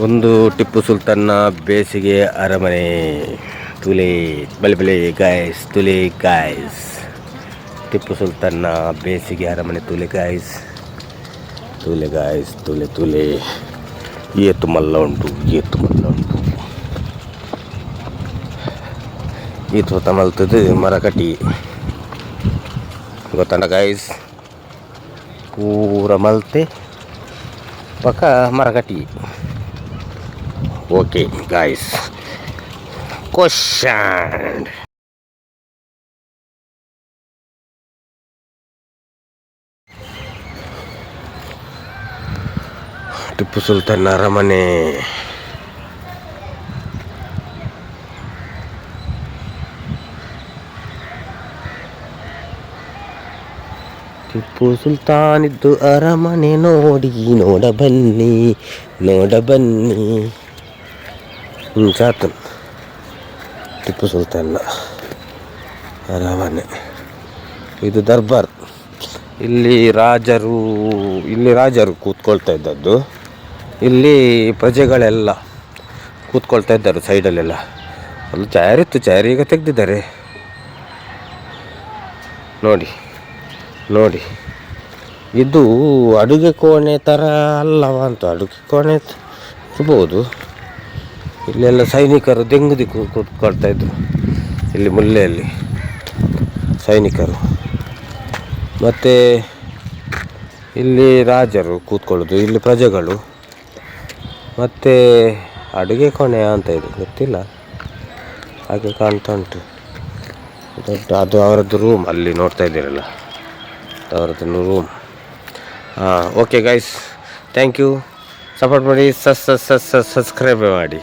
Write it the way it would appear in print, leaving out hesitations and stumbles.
ಒಂದು ಟಿಪ್ಪು ಸುಲ್ತಾನ್ನ ಬೇಸಿಗೆ ಅರಮನೆ. ತುಲೆ ಬಲೆ ಗಾಯ್ಸ್, ತುಲೆ ಗಾಯ್ಸ್. ಟಿಪ್ಪು ಸುಲ್ತಾನ್ನ ಬೇಸಿಗೆ ಅರಮನೆ ತುಲೆ ಗಾಯ್ಸ್. ತುಲೆ ಏತು ಮಲ್ಲ ಉಂಟು. ಈತ ಹೊತ್ತ ಮಲ್ತದ್ದು ಮರ ಕಟ್ಟಿ ಗೊತ್ತಂಡ ಗಾಯ್ಸ್. ಪೂರ ಮಲ್ತೆ ಪಕ್ಕ ಮರ ಕಟ್ಟಿ. Okay guys, question. Tipu Sultan ಅರಮನೆ. ಟಿಪ್ಪು ಸುಲ್ತಾನ್ ಇದ್ದು ಅರಮನೆ ನೋಡಿ ನೋಡ ಬನ್ನಿ. ಸಾತು ಟಿಪ್ಪು ಸುಲ್ತಾನ್ನ ಅರಮನೆ. ಇದು ದರ್ಬಾರ್. ಇಲ್ಲಿ ರಾಜರು ಕೂತ್ಕೊಳ್ತಾ ಇದ್ದದ್ದು. ಇಲ್ಲಿ ಪ್ರಜೆಗಳೆಲ್ಲ ಕೂತ್ಕೊಳ್ತಾ ಇದ್ದರು ಸೈಡಲ್ಲೆಲ್ಲ. ಅಲ್ಲಿ ಚೇರ್ ಇತ್ತು, ಚೇರ್ ಈಗ ತೆಗೆದಿದ್ದಾರೆ. ನೋಡಿ ಇದು ಅಡುಗೆ ಕೋಣೆ ಥರ ಅಲ್ಲವ ಅಂತ. ಅಡುಗೆ ಕೋಣೆ ಇರ್ಬೋದು. ಇಲ್ಲೆಲ್ಲ ಸೈನಿಕರು ದೆಂಗುದಿ ಕೂತ್ಕೊಳ್ತಾ ಇದ್ರು. ಇಲ್ಲಿ ಮುಲ್ಲೆಯಲ್ಲಿ ಸೈನಿಕರು, ಮತ್ತು ಇಲ್ಲಿ ರಾಜರು ಕೂತ್ಕೊಳ್ಳೋದು, ಇಲ್ಲಿ ಪ್ರಜೆಗಳು. ಮತ್ತು ಅಡುಗೆ ಕೋಣೆ ಅಂತ ಇದೆ, ಗೊತ್ತಿಲ್ಲ, ಹಾಗೆ ಕಾಣ್ತಾ ಉಂಟು. ಅದು ಅವರದ್ದು ರೂಮ್. ಅಲ್ಲಿ ನೋಡ್ತಾ ಇದ್ದೀರಲ್ಲ, ಅವರದ್ದು room. Okay guys, thank you. Support ಮಾಡಿ, ಸಬ್ಸ್ಕ್ರೈಬ್ ಮಾಡಿ.